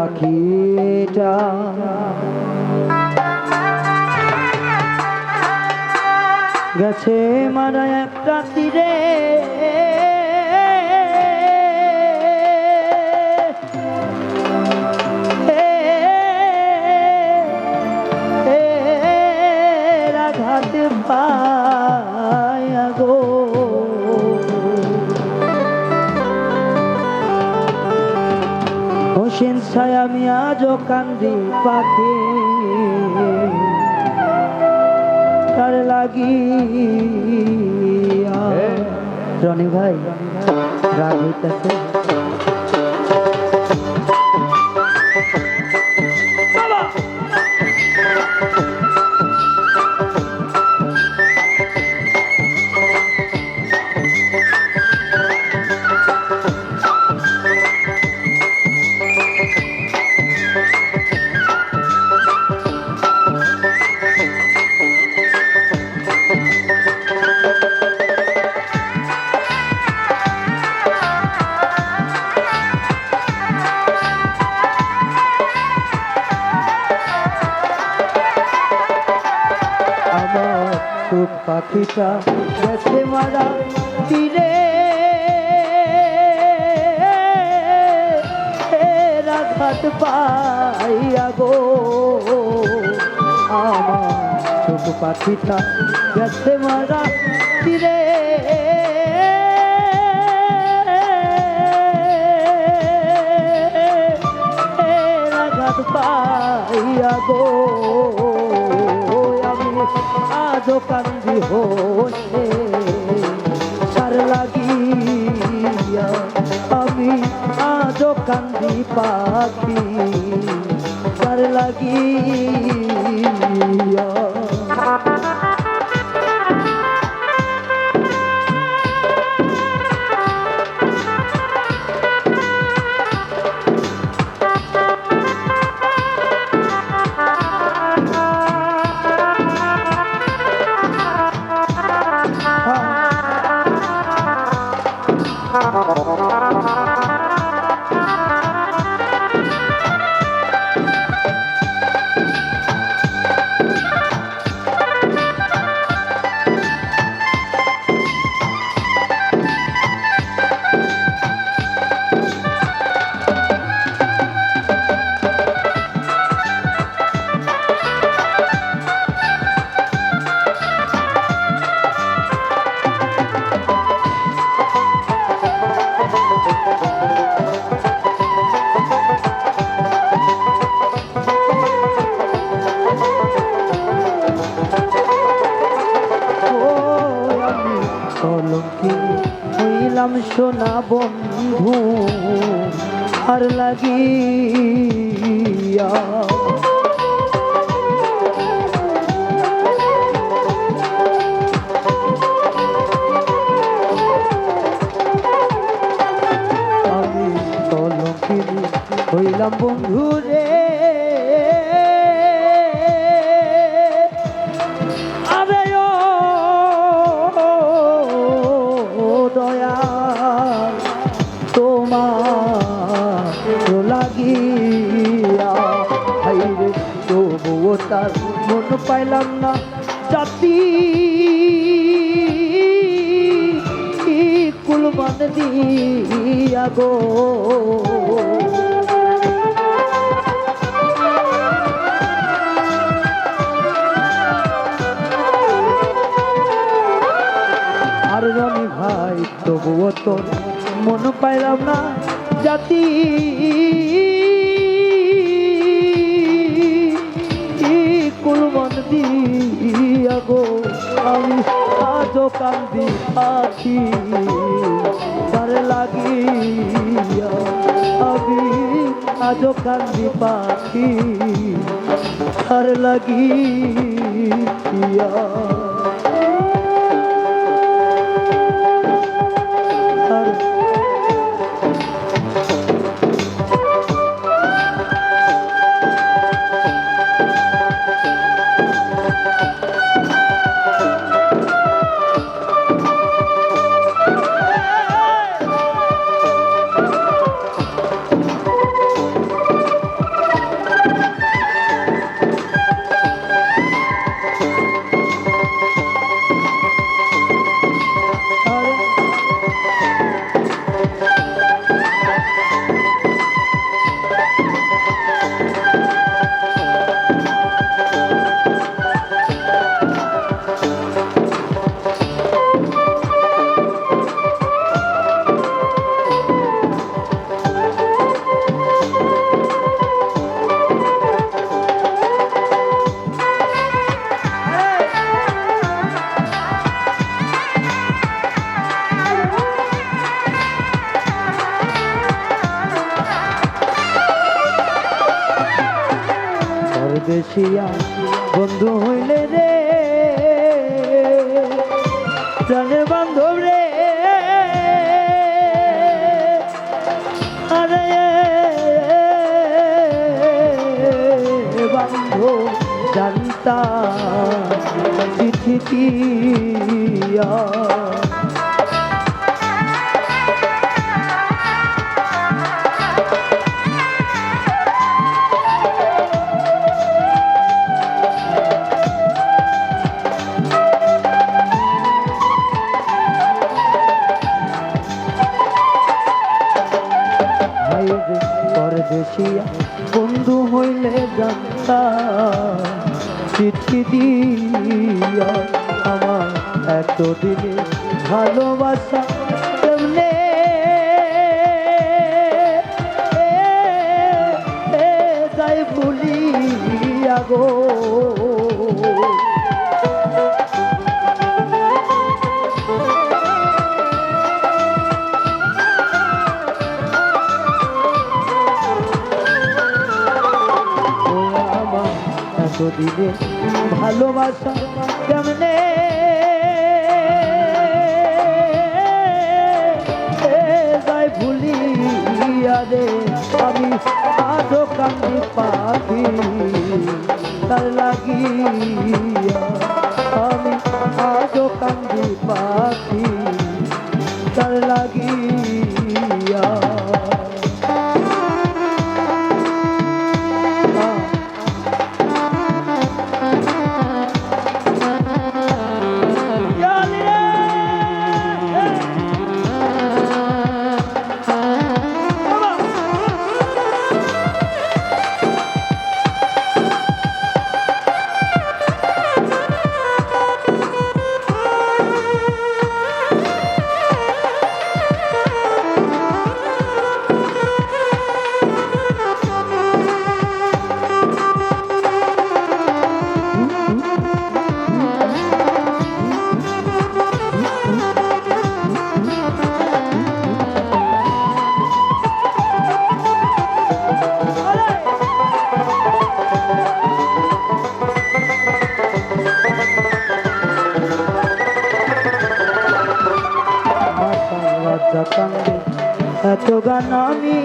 পাখিটা গেছে মারা একটা তীরে রাঘাতে পায়া গো হোসেন ছায়া মিয়া জো কান্দি পাখি তার লাগিয়া রনি ভাই রাগ হইতেছে পাখিটা গেছে মারা তীরে রাঘাত পাইয়া গো আমার ছোট পাখিটা গেছে মারা তীরে রাঘাত পাইয়া গো আজো কান্দি হোসে তার লাগিয়া আমি আজো কান্দি পাখি তার লাগিয়া হইলাম সোনা বন্ধু আর লাগিয়া আমি কলঙ্কিনী হইলাম বন্ধু রে তার মন পাইলাম না জাতি কুলমান দিয়া গো আর রনি ভাই তবুও তোর মন পাইলাম না জাতি কুলমান দিয়া গো আমি আজো কান্দি পাখি তার লাগিয়া আমি আজো কান্দি পাখি তার লাগিয়া পরদেশিয়া বন্ধু হইলে রে প্রাণের বান্ধব রে আরে বান্ধব জানতা চিঠি দিয়া পরদেশিয়া বন্ধু হইলে জানতা চিঠি দিয়া আমার এতদিনে ভালোবাসা কেমনে যাই ভুলিয়া গো দিনে ভালোবাসা কেমনে যাই ভুলিয়া রে আমি আজও কান্দি পাখি তার লাগিয়া আমি আজও কান্দি পাখি তার লাগিয়া কান্দে এত গান আমি